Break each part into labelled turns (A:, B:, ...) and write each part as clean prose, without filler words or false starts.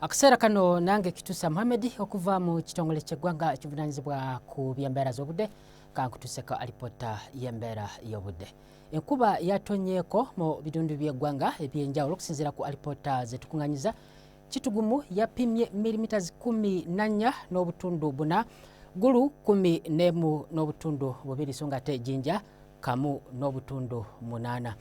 A: Akaseera kano nange Kituusa Mohamed okuva mu kitongole ky'eggwanga ekivunaanyizibwa ku by'embeera z'obudde kankutuuseko alipoota y'embeera y'obudde. Enkuba yatonyeeko mu bitundu by'eggwanga eby'enjawulo okusinziira ku alipoota ze tukuŋŋaanyiza. Kitugumu yapimye milimiters 14 n'obutundu 4, Gulu 11 n'obutundu 2 so ng'ate Jinja 1 n'obutundu 8.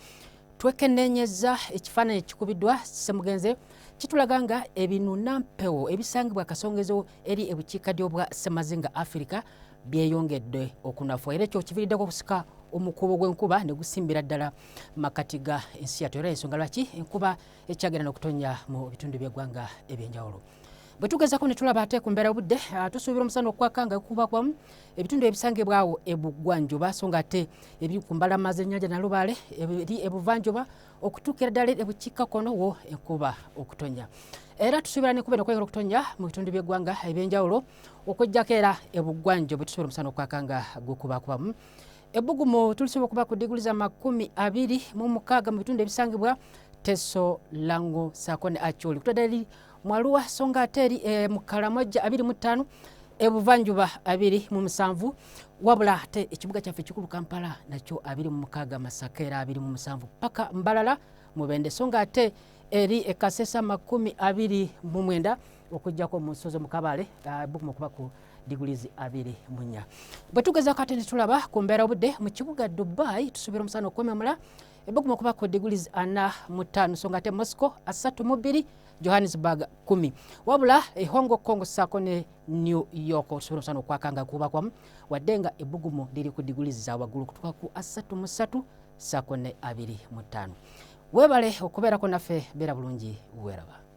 A: Twekennenyeza ekifaananyi ekikubiddwa Ssemugenze kitulaga nga ebinunampewo ebisangibwa kasongezo eri ebukiikaddyo bwa Ssemazinga Africa byeyongedde okunafu era ekyo kiviiriddeko okusika omukuubo gw'enkuba ne gusimbira ddala makati ga ensi yattu era ensonga lwaki enkuba ekyagenda n'okutonya mu bitundu by'eggwanga eby'enjawulo. Bwe tugezako ne tulaba ate ku mbeera y'obudde tusuubira omusana okwaka nga kuba kwamu ebitundu ebisangibwa awo ebugwanjuba so ng'ate ebiri ku mbalama z'ennyanja Nalubaale ebiri ebuvanjuba okutuukira ddala ebukiikakkono wo enkuba okutonya. Era tusuubira n'enkuba okwongera okutonya mu bitundu by'eggwanga eby'enjawulo okuggyako era ebugwanjuba tusuubira omusana okwaka nga gukubakubamu. Ebbugumu tulisuubira okuba ku diguli za 26 mu bitundu ebisangibwa Teso, Lango, Saako ne Acholi kutadde eri Mwaluwa so ng'ate eri mu Karamoja 25, ebuvanjuba 27, wabula ate ekibuga kyaffe ekikulu Kampala nakyo 26, Masaka era 27 paka Mbalala Mubende so ng'ate eri e Kasesa 29 okuggyako mu nsozo mu Kabale ebbugumu okuba ku degrees 24. Bwe tugezako ate ne tulaba ku mbeera y'obudde mu kibuga Dubai tusuubira omusana okwememula ebbugumu okuba ku degrees 45 so ng'ate Moscow 32, Johannesburg 10, wabula Hong Kong Saako ne New York tusuubira omusana okwakanga kuba kwamu wadde nga ebbugumu liri ku degrees za waggulu kutuuka ku 33 Saako ne 25. Weebale okubeerako naffe beera bulungi weeraba.